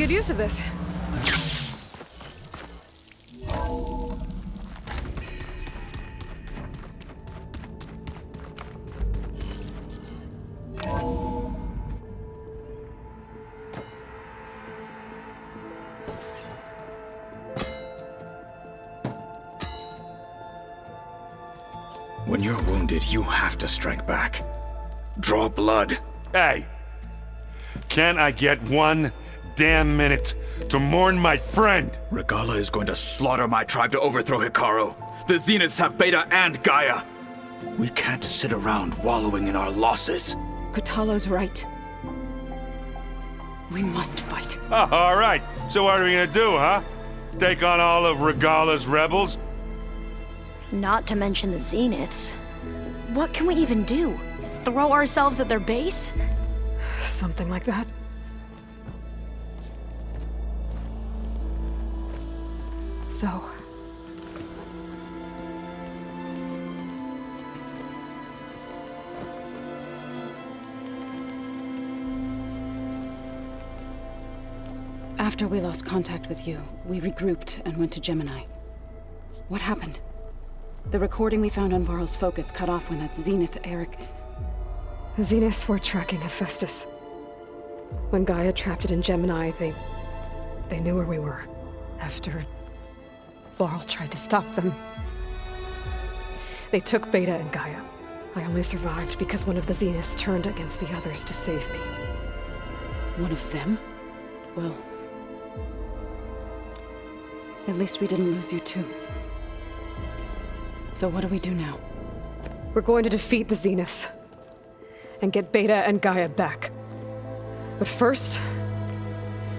good use of this. When you're wounded, you have to strike back. Draw blood. Hey! Can't I get one damn minute to mourn my friend? Regalla is going to slaughter my tribe to overthrow Hekarro. The Zeniths have Beta and Gaia. We can't sit around wallowing in our losses. Kotallo's right. We must fight. Oh, all right. So what are we gonna do, huh? Take on all of Regalla's rebels? Not to mention the Zeniths. What can we even do? Throw ourselves at their base? Something like that. So... After we lost contact with you, we regrouped and went to Gemini. What happened? The recording we found on Varl's focus cut off when that Zenith, Eric... The Zeniths were tracking Hephaestus. When Gaia trapped it in Gemini, they knew where we were. After Varl tried to stop them. They took Beta and Gaia. I only survived because one of the Zeniths turned against the others to save me. One of them? Well... at least we didn't lose you too. So what do we do now? We're going to defeat the Zeniths. And get Beta and Gaia back. But first,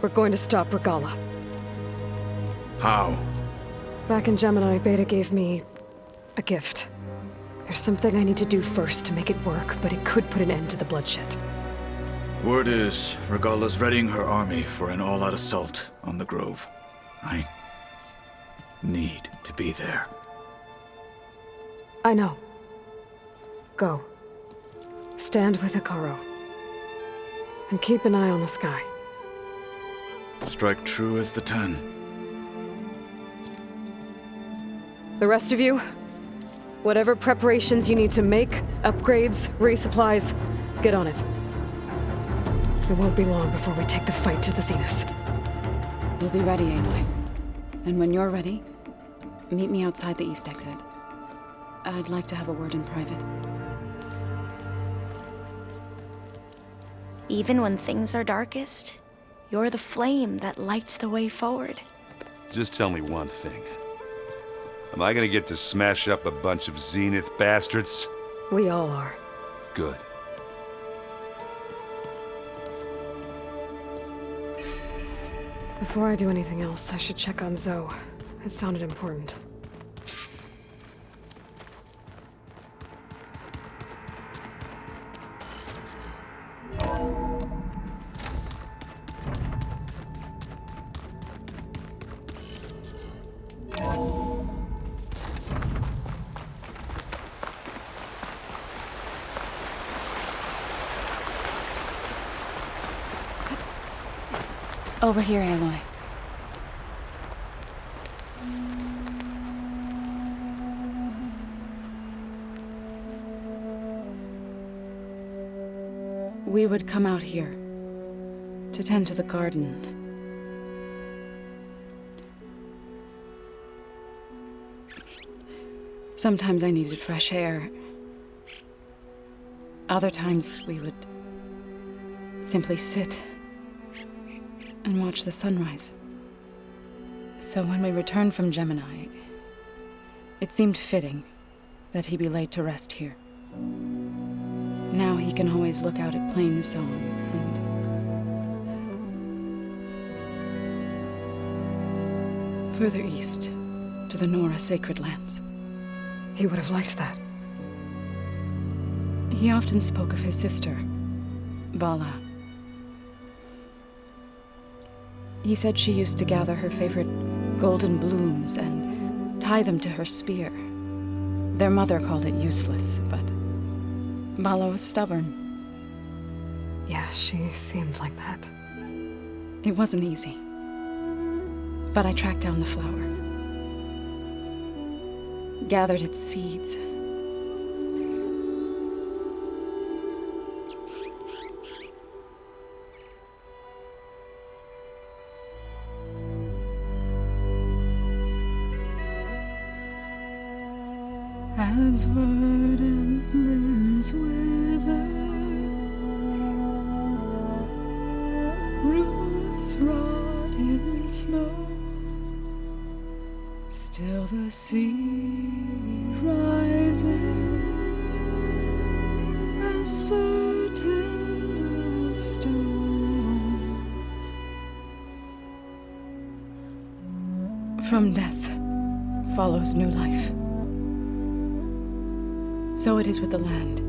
we're going to stop Regalla. How? Back in Gemini, Beta gave me a gift. There's something I need to do first to make it work, but it could put an end to the bloodshed. Word is, Regalla's readying her army for an all-out assault on the Grove. I need to be there. I know. Go. Stand with Hekarro. And keep an eye on the sky. Strike true as the 10. The rest of you, whatever preparations you need to make, upgrades, resupplies, get on it. It won't be long before we take the fight to the Zeniths. We'll be ready, Aloy. And when you're ready, meet me outside the east exit. I'd like to have a word in private. Even when things are darkest, you're the flame that lights the way forward. Just tell me one thing. Am I gonna get to smash up a bunch of Zenith bastards? We all are. Good. Before I do anything else, I should check on Zoe. It sounded important. Over here, Aloy. We would come out here to tend to the garden. Sometimes I needed fresh air. Other times we would simply sit and watch the sunrise. So when we returned from Gemini, it seemed fitting that he be laid to rest here. Now he can always look out at Plain Song and further east to the Nora Sacred Lands. He would have liked that. He often spoke of his sister, Vala. He said she used to gather her favorite golden blooms and tie them to her spear. Their mother called it useless, but Vala was stubborn. Yeah, she seemed like that. It wasn't easy. But I tracked down the flower. Gathered its seeds. As verdant leaves wither, roots rot in snow, still the seed rises as certain as stone. From death follows new life. So it is with the land.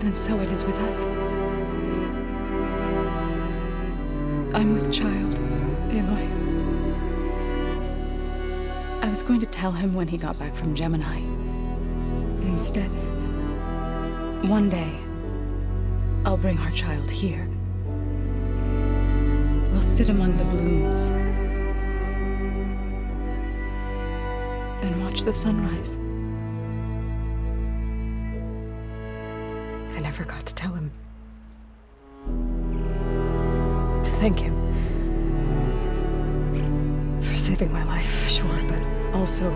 And so it is with us. I'm with child, Aloy. I was going to tell him when he got back from Gemini. Instead, one day, I'll bring our child here. We'll sit among the blooms and watch the sunrise. I never got to tell him. To thank him. For saving my life, sure, but also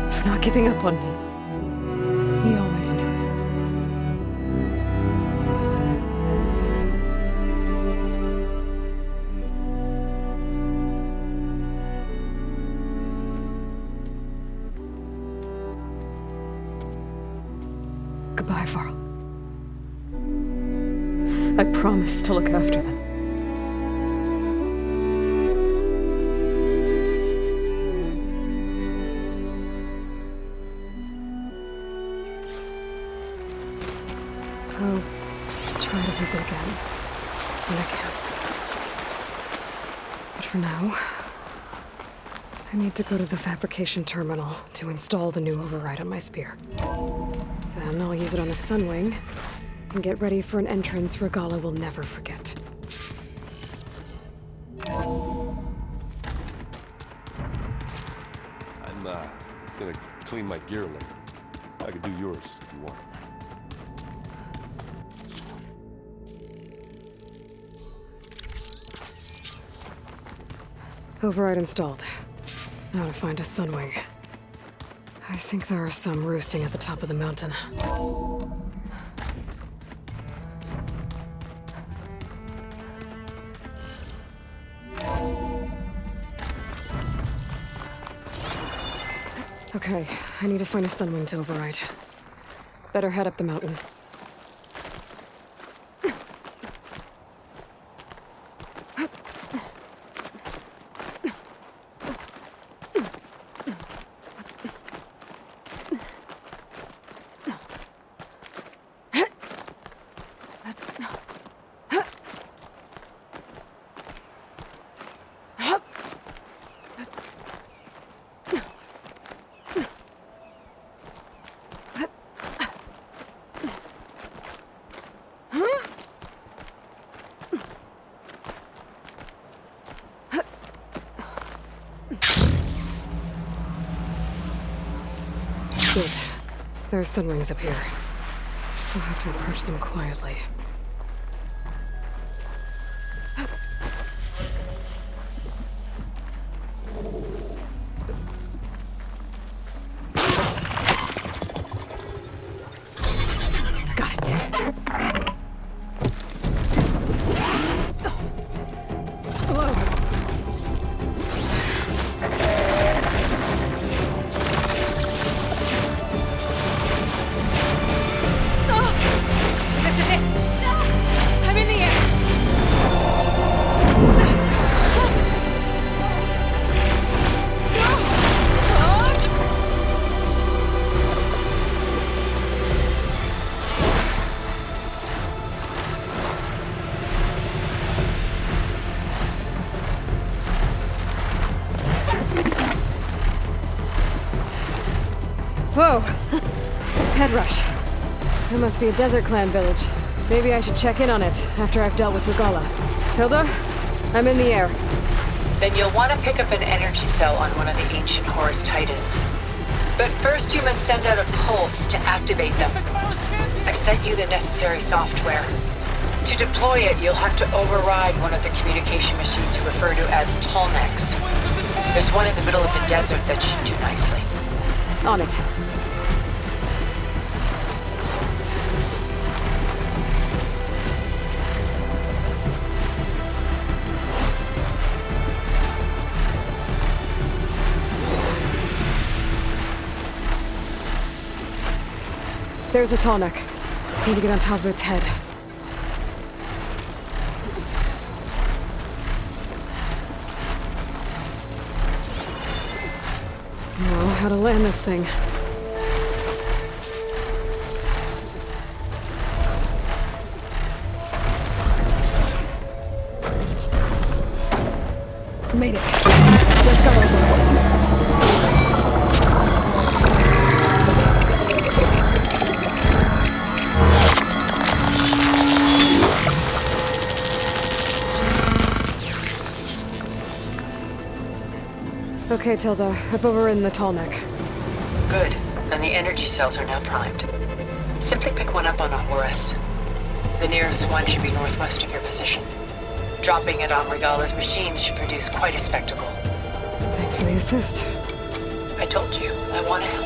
for not giving up on me. He always knew. Goodbye, Varl. I promise to look after them. I'll try to visit again when I can. But for now, I need to go to the fabrication terminal to install the new override on my spear. Then I'll use it on a sunwing and get ready for an entrance Regalla will never forget. I'm gonna clean my gear later. I could do yours if you want. Override installed. Now to find a sunwing. I think there are some roosting at the top of the mountain. Okay, I need to find a sunwing to override. Better head up the mountain. Good. There are sunwings up here. We'll have to approach them quietly. Got it. Hello. This is it! No! head rush. There must be a Desert Clan village. Maybe I should check in on it after I've dealt with Regalla. Tilda, I'm in the air. Then you'll want to pick up an energy cell on one of the ancient Horus Titans. But first you must send out a pulse to activate them. I've sent you the necessary software. To deploy it, you'll have to override one of the communication machines you refer to as Tallnecks. There's one in the middle of the desert that should do nicely. On it. There's a Tallneck. Need to get on top of its head. Now, how to land this thing. Made it. Just got over it. Okay, Tilda. I've overridden the Tallneck. Good. And the energy cells are now primed. Simply pick one up on a Horus. The nearest one should be northwest of your position. Dropping it on Regalla's machine should produce quite a spectacle. Thanks for the assist. I told you, I want to help.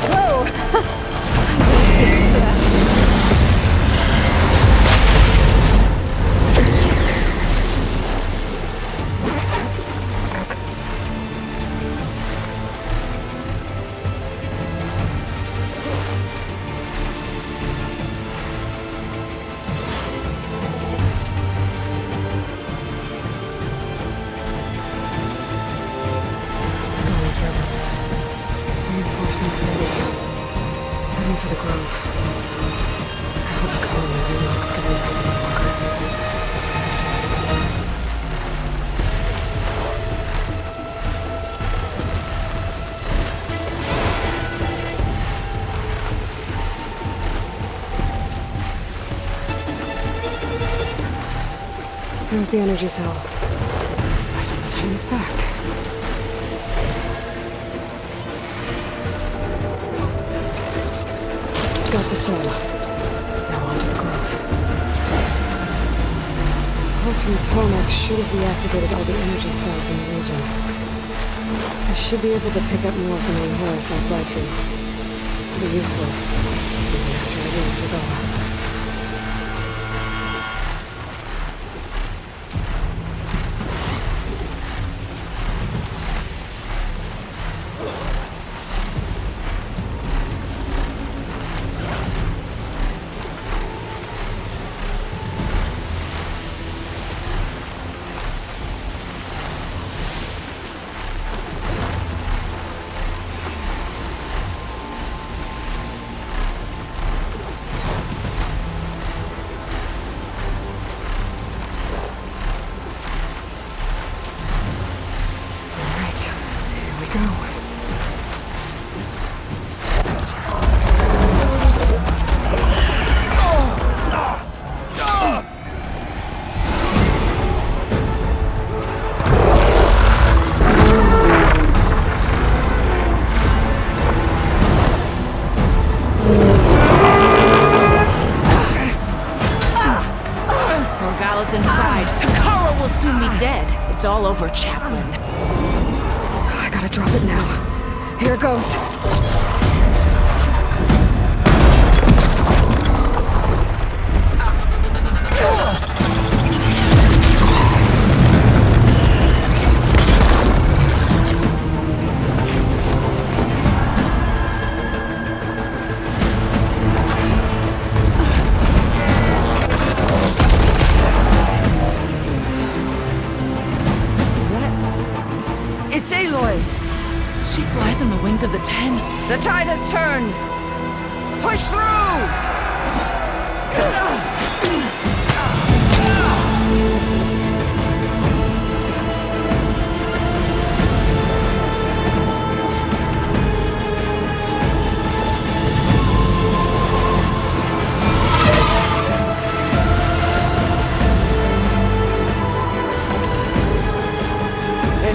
Whoa! I'm used to that. All these rebels. Reinforcements ready. Heading for the grove. I hope the colonists knock the right Walker. There's the energy cell. Right on the Titan's back. Got the cell. Now on to the grove. Pulse from Tallneck should have reactivated all the energy cells in the region. I should be able to pick up more from the Horus I fly to. It'll be useful, even after I deal with Regalla. Go. Regalla's inside. Hekarro will soon be dead. It's all over, Chaplain. I gotta drop it now. Here it goes. It's Aloy! She flies on the wings of the Ten. The tide has turned! Push through!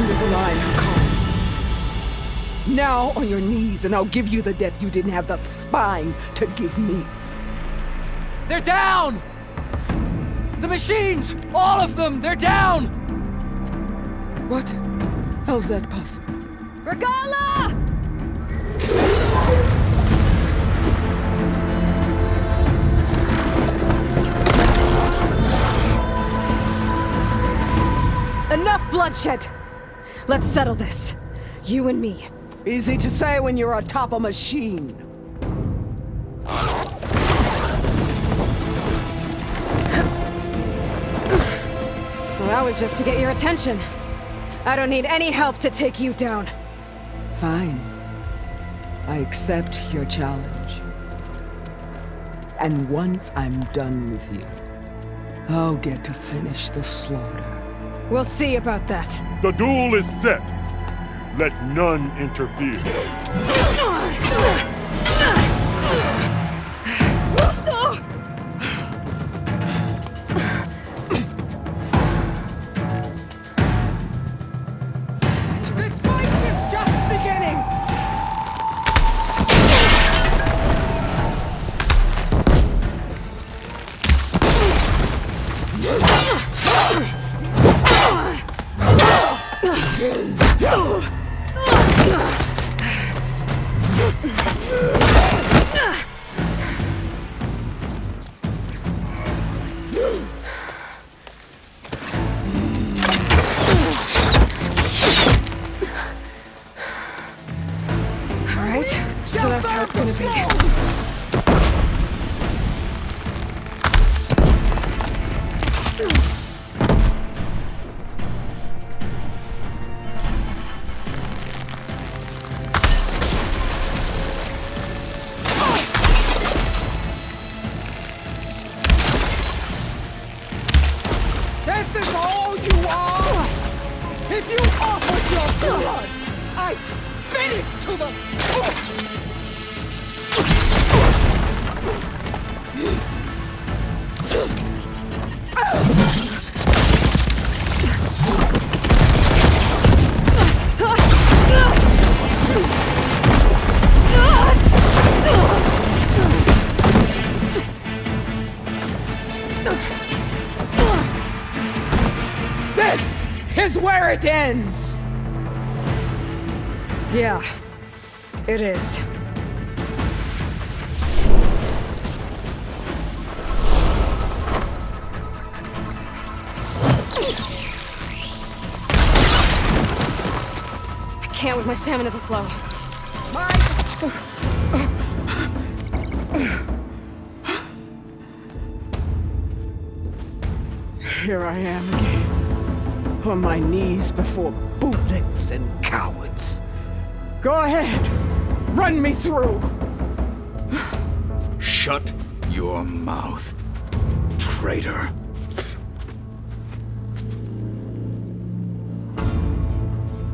end of the line, Hakon. Now on your knees, and I'll give you the death you didn't have the spine to give me. They're down! The machines! All of them! They're down! What? How's that possible? Regala! Enough bloodshed! Let's settle this. You and me. Easy to say when you're atop a machine. Well, that was just to get your attention. I don't need any help to take you down. Fine. I accept your challenge. And once I'm done with you, I'll get to finish the slaughter. We'll see about that. The duel is set. Let none interfere. This fight is just beginning! All right, so that's how it's gonna be. This is all you are! If you offered your blood, I'd spit it to the... This is where it ends! Yeah, it is. I can't with my stamina this low. Here I am again, on my knees before bootlicks and cowards. Go ahead, run me through. Shut your mouth, traitor.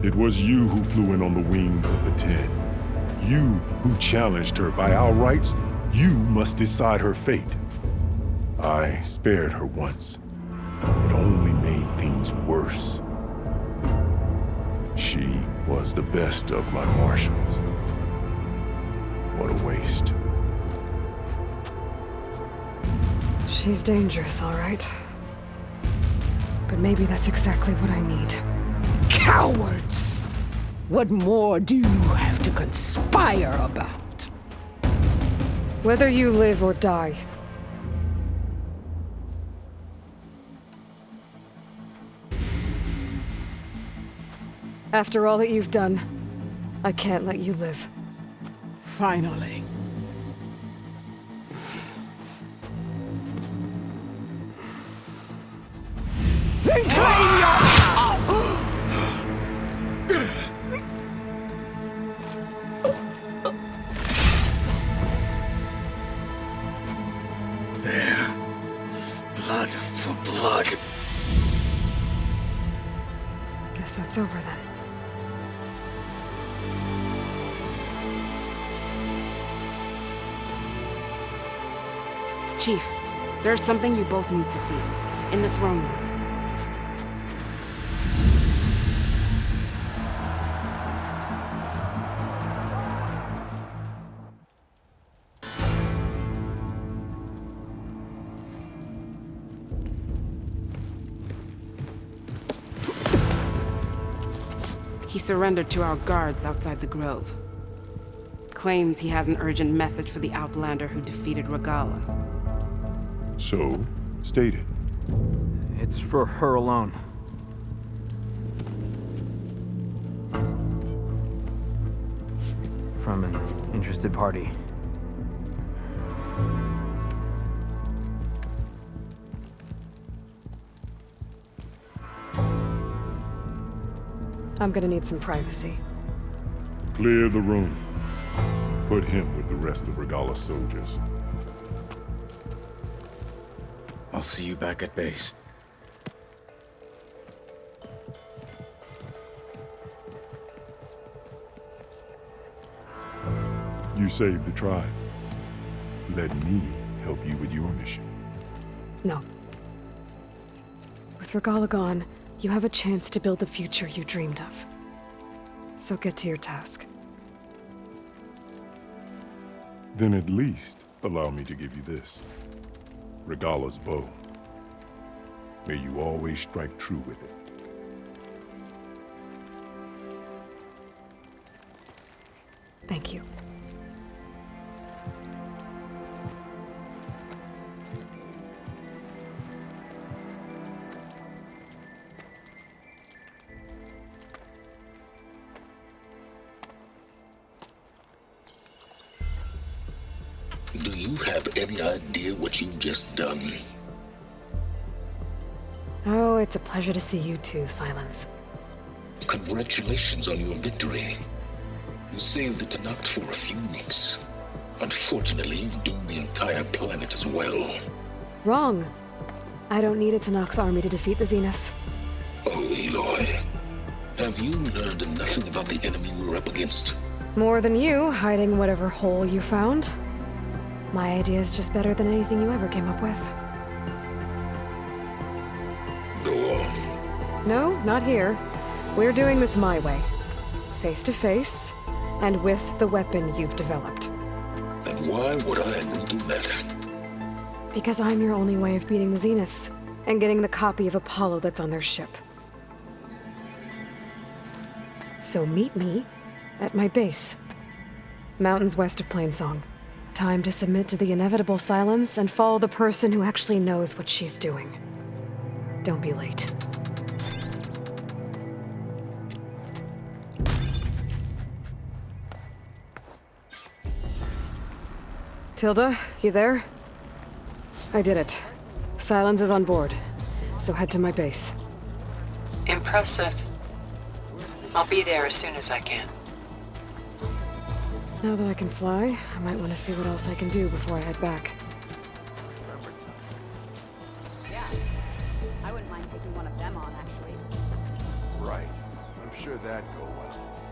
It was you who flew in on the wings of the Ten. You who challenged her. By our rights, you must decide her fate. I spared her once. It only made things worse. She was the best of my marshals. What a waste. She's dangerous, all right. But maybe that's exactly what I need. Cowards! What more do you have to conspire about? Whether you live or die. After all that you've done, I can't let you live. Finally. Then claim your... There. Blood for blood. Guess that's over then. Chief, there's something you both need to see. In the throne room. He surrendered to our guards outside the grove. Claims he has an urgent message for the Outlander who defeated Regalla. So, state it. It's for her alone. From an interested party. I'm gonna need some privacy. Clear the room. Put him with the rest of Regalla's soldiers. I'll see you back at base. You saved the tribe. Let me help you with your mission. No. With Regalla gone, you have a chance to build the future you dreamed of. So get to your task. Then at least allow me to give you this. Regalla's bow. May you always strike true with it. Thank you. Do you have any idea what you've just done? Oh, it's a pleasure to see you too, Silence. Congratulations on your victory. You saved the Tenakth for a few weeks. Unfortunately, you doomed the entire planet as well. Wrong. I don't need a Tenakth army to defeat the Zeniths. Oh, Aloy. Have you learned nothing about the enemy we're up against? More than you, hiding whatever hole you found. My idea is just better than anything you ever came up with. Go on. No, not here. We're doing this my way. Face to face, and with the weapon you've developed. And why would I agree to that? Because I'm your only way of beating the Zeniths, and getting the copy of Apollo that's on their ship. So meet me at my base. Mountains west of Plainsong. Time to submit to the inevitable silence and follow the person who actually knows what she's doing. Don't be late. Tilda, you there? I did it. Silence is on board, so head to my base. Impressive. I'll be there as soon as I can. Now that I can fly, I might want to see what else I can do before I head back. Yeah. I wouldn't mind taking one of them on, actually. Right. I'm sure that'd go well.